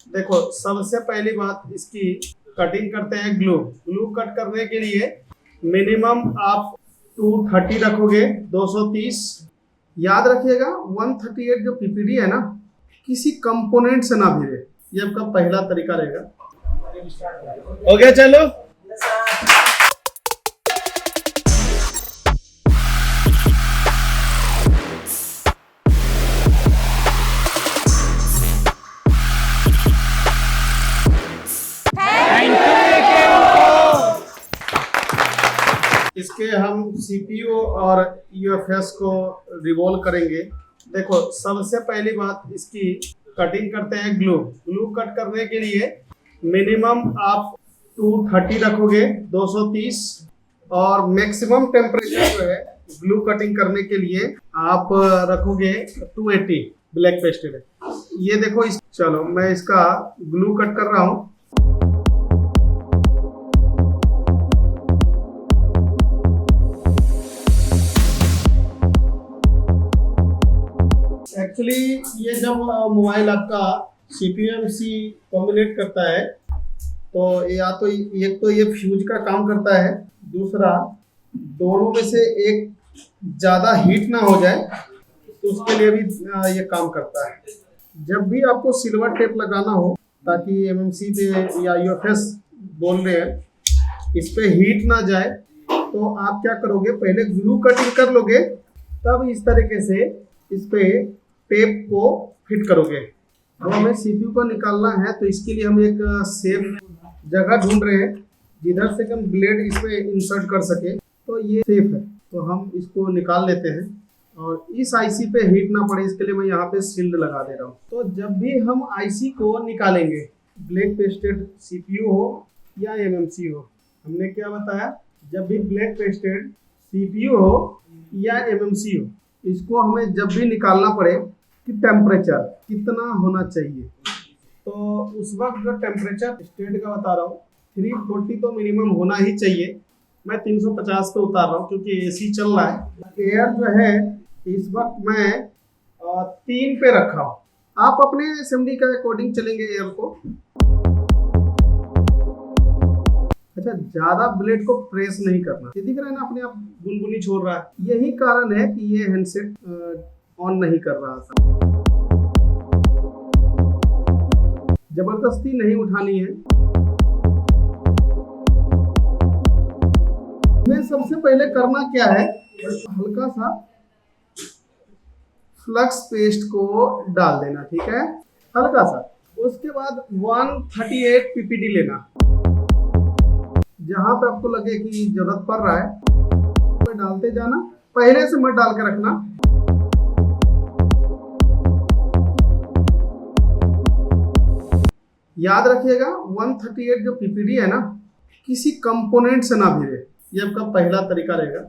देखो, सबसे पहली बात इसकी कटिंग करते हैं ग्लू। ग्लू कट करने के लिए मिनिमम आप 230 रखोगे, 230। याद रखिएगा 138 जो पीपीडी है ना, किसी कंपोनेंट से ना भिड़े। ये आपका पहला तरीका रहेगा। हो गया, चलो। इसके हम सीपीयू और यूएफएस को रिवॉल्व करेंगे। देखो, सबसे पहली बात इसकी कटिंग करते हैं ग्लू। ग्लू कट करने के लिए मिनिमम आप 230 रखोगे, 230। और मैक्सिमम टेम्परेचर जो है ग्लू कटिंग करने के लिए आप रखोगे 280 ब्लैक पेस्टेड। ये देखो, चलो मैं इसका ग्लू कट कर रहा हूँ। एक्चुअली ये जब मोबाइल आपका CPMC कॉम्बिनेट करता है तो या तो एक तो ये फ्यूज का काम करता है, दूसरा दोनों में से एक ज़्यादा हीट ना हो जाए तो उसके लिए भी ये काम करता है। जब भी आपको सिल्वर टेप लगाना हो ताकि MMC पे या UFS बोल रहे हैं इस पे हीट ना जाए, तो आप क्या करोगे, पहले ग्लू कटिंग कर लोगे, तब इस तरीके से इस पे टेप को फिट करोगे। अब हमें CPU को निकालना है तो इसके लिए हम एक सेफ जगह ढूंढ रहे हैं जिधर से हम ब्लेड इस पे इंसर्ट कर सके। तो ये सेफ है तो हम इसको निकाल लेते हैं और इस IC पे हीट ना पड़े इसके लिए मैं यहाँ पे शील्ड लगा दे रहा हूँ। तो जब भी हम IC को निकालेंगे, ब्लैक पेस्टेड CPU हो या MMC हो, हमने क्या बताया, जब भी ब्लैक पेस्टेड CPU हो या MMC हो, इसको हमें जब भी निकालना पड़े कि टेम्परेचर कितना होना चाहिए, तो उस वक्त जो टेम्परेचर स्टेट का बता रहा हूँ 340 तो मिनिमम होना ही चाहिए। मैं 350 पे उतार रहा हूँ क्योंकि AC चल रहा है। एयर जो है इस वक्त मैं 3 पे रखा हूँ। आप अपने SMD के अकॉर्डिंग चलेंगे एयर को। अच्छा, ज्यादा ब्लेड को प्रेस नहीं करना। ये दिख रहा है ना, अपने आप गुनगुनी छोड़ रहा है। यही कारण है कि ये हैंडसेट ऑन नहीं कर रहा था। जबरदस्ती नहीं उठानी है। मैं सबसे पहले करना क्या है, हल्का सा फ्लक्स पेस्ट को डाल देना, ठीक है, हल्का सा। उसके बाद 138 PPD लेना। जहां पे आपको लगे कि जरूरत पड़ रहा है तो डालते जाना, पहले से मत डाल के रखना। याद रखिएगा 138 जो PPD है ना, किसी कंपोनेंट से ना भिड़े। ये आपका पहला तरीका रहेगा।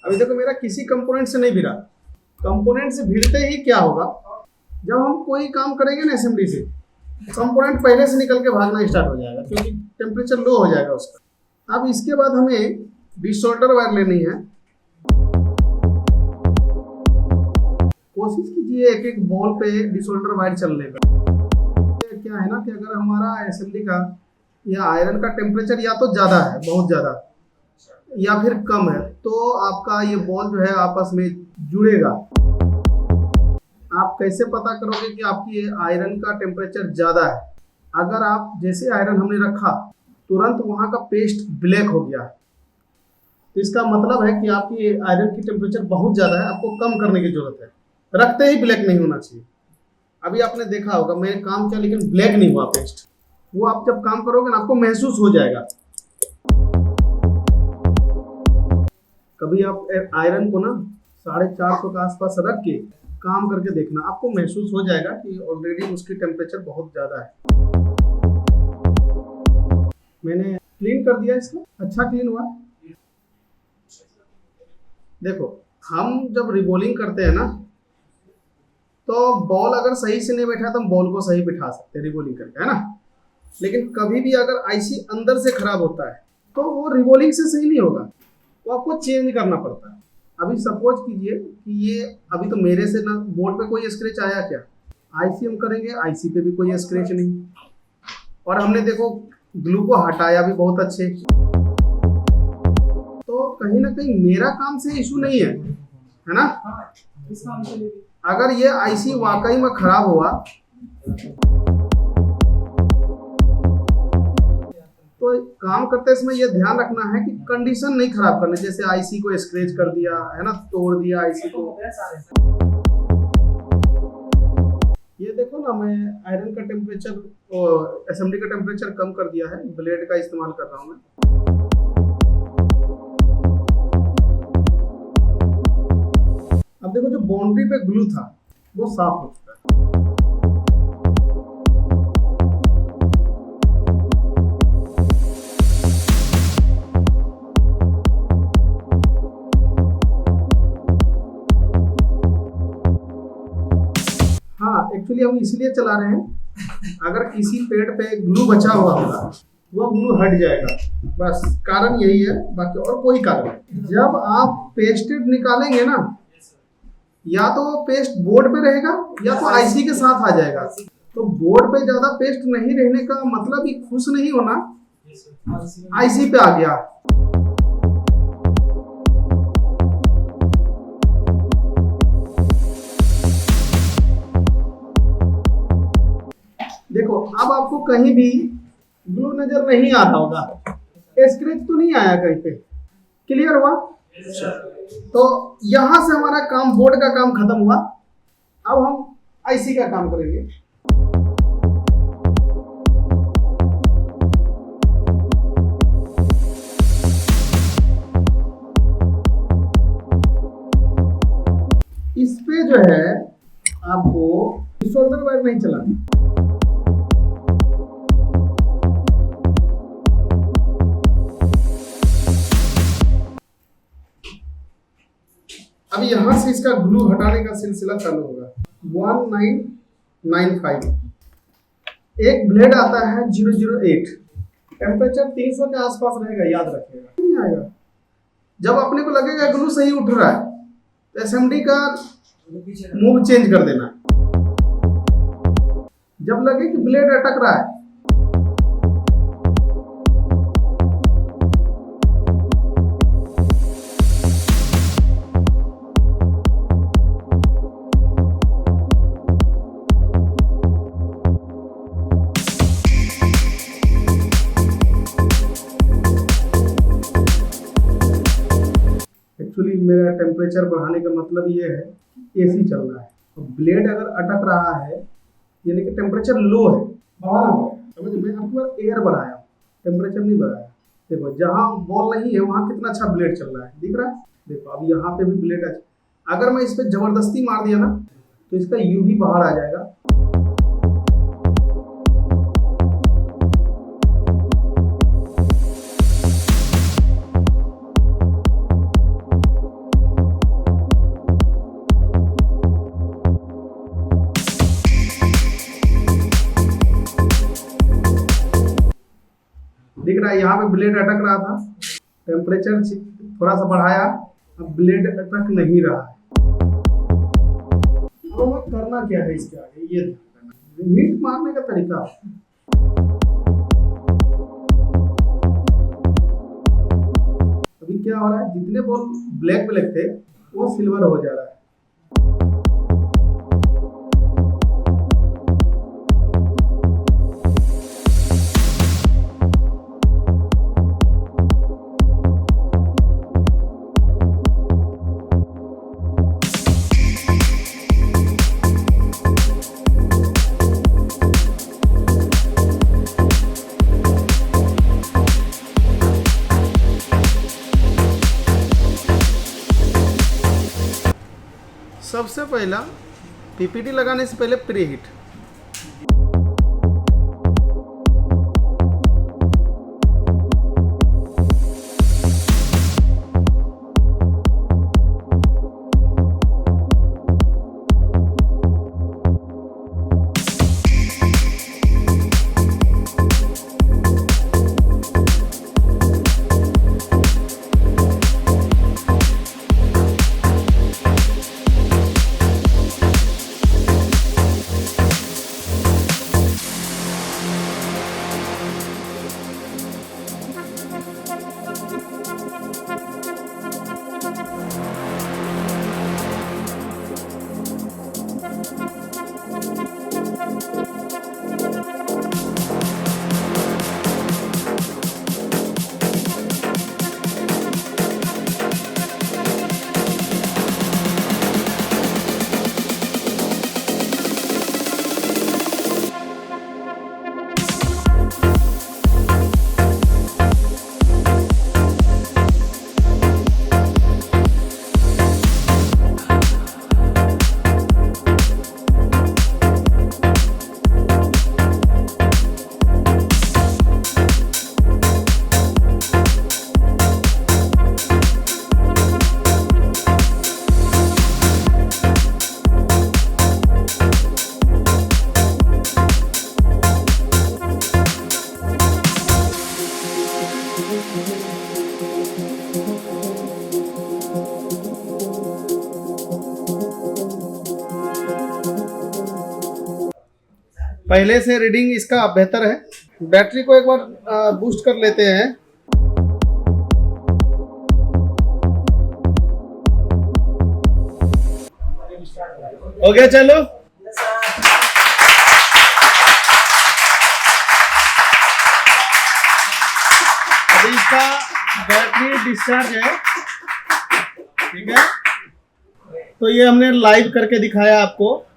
अभी देखो, मेरा किसी कंपोनेंट से नहीं भिड़ा। कंपोनेंट से भिड़ते ही क्या होगा, जब हम कोई काम करेंगे ना SMD से, कंपोनेंट पहले से निकल के भागना स्टार्ट हो जाएगा क्योंकि टेम्परेचर लो हो जाएगा उसका। अब इसके बाद हमें डिसोल्डर वायर लेनी है। कोशिश कीजिए एक एक बॉल पे डिसोल्डर वायर चलने का। क्या है ना कि अगर हमारा SMD का या आयरन का टेम्परेचर या तो ज़्यादा है, बहुत ज़्यादा, या फिर कम है, तो आपका ये बॉल जो है आपस में जुड़ेगा। आप कैसे पता करोगे कि आपकी आयरन का टेम्परेचर ज़्यादा है? अगर आप जैसे आयरन हमने रखा तुरंत वहाँ का पेस्ट ब्लैक हो गया, तो इसका मतलब है कि आपकी आयरन की टेम्परेचर बहुत ज़्यादा है, आपको कम करने की जरूरत है। रखते ही ब्लैक नहीं होना चाहिए। अभी आपने देखा होगा मैंने काम किया लेकिन ब्लैक नहीं हुआ पेस्ट। वो आप जब काम करोगे ना आपको महसूस हो जाएगा। कभी आप आयरन को ना 450 के आसपास रख के काम करके देखना, आपको महसूस हो जाएगा कि ऑलरेडी उसकी टेम्परेचर बहुत ज़्यादा है। मैंने क्लीन कर दिया इसको, अच्छा क्लीन हुआ। देखो, हम जब रिबॉलिंग करते हैं ना, तो बॉल अगर सही से नहीं बैठा तो हम बॉल को सही बिठा सकते हैं रिबॉलिंग करके, है ना। लेकिन कभी भी अगर IC अंदर से खराब होता है तो वो रिबॉलिंग से सही नहीं होगा, तो आपको चेंज करना पड़ता है। अभी सपोज कीजिए कि ये अभी तो मेरे से ना बोर्ड पे कोई स्क्रैच आया क्या, आईसी हम करेंगे, आईसी पे भी कोई स्क्रैच नहीं। और हमने देखो ग्लू को हटाया भी बहुत अच्छे। तो कहीं ना कहीं मेरा काम से इशू नहीं है ना। अगर ये आईसी वाकई में खराब हुआ तो काम करते समय ये ध्यान रखना है कि कंडीशन नहीं खराब करनी, जैसे आईसी को स्क्रैच कर दिया है ना, तोड़ दिया आईसी को। ये देखो ना, मैं आयरन का टेम्परेचर और एसएमडी का टेम्परेचर कम कर दिया है, ब्लेड का इस्तेमाल कर रहा हूँ मैं। अब देखो जो बाउंड्री पे ग्लू था वो साफ हो चुका है। हाँ, एक्चुअली हम इसलिए चला रहे हैं, अगर किसी पेड़ पे ग्लू बचा हुआ होगा वो ग्लू हट जाएगा, बस कारण यही है, बाकी और कोई कारण नहीं। जब आप पेस्टेड निकालेंगे ना, या तो वो पेस्ट बोर्ड पे रहेगा या तो आईसी के साथ आ जाएगा। तो बोर्ड पे ज्यादा पेस्ट नहीं रहने का मतलब ही खुश नहीं होना, आईसी पे आ गया। देखो अब आपको कहीं भी ग्लू नजर नहीं आता होगा, स्क्रैच तो नहीं आया कहीं पे, क्लियर हुआ। तो यहां से हमारा काम, बोर्ड का काम खत्म हुआ। अब हम आईसी का काम करेंगे। इस पे जो है आपको सोल्डर वायर नहीं चलाना। अब यहां से इसका ग्लू हटाने का सिलसिला चालू होगा। 1995 एक ब्लेड आता है 008, टेम्परेचर 300 के आसपास रहेगा, याद रखिएगा। नहीं आएगा। जब अपने को लगेगा ग्लू सही उठ रहा है तो एसएमडी का मूव चेंज कर देना। जब लगे कि ब्लेड अटक रहा है, मेरा टेम्परेचर बढ़ाने का मतलब ये है एसी चल रहा है, तो ब्लेड अगर अटक रहा है यानी कि टेम्परेचर लो है, बढ़ाना होगा। समझ, मैं आपको एयर बढ़ाया, टेम्परेचर नहीं बढ़ाया। देखो जहां बॉल नहीं है वहां कितना अच्छा ब्लेड चल रहा है, दिख रहा है। देखो अब यहाँ पे भी ब्लेड अच्छा, अगर मैं इस पे जबरदस्ती मार दिया ना तो इसका यू भी बाहर आ जाएगा। दिख रहा है यहाँ पे ब्लेड अटक रहा था, टेम्परेचर थोड़ा सा बढ़ाया, अब ब्लेड अटक नहीं रहा है। अब हमें करना क्या है इसके आगे, ये हीट मारने का तरीका। अभी क्या हो रहा है, जितने बॉल ब्लैक ब्लैक थे वो सिल्वर हो जा रहा है। सबसे पहला पीपीटी लगाने से पहले प्री हीट। पहले से रीडिंग इसका बेहतर है। बैटरी को एक बार बूस्ट कर लेते हैं। हो गया, चलो। अभी इसका बैटरी डिस्चार्ज है, ठीक है। तो ये हमने लाइव करके दिखाया आपको।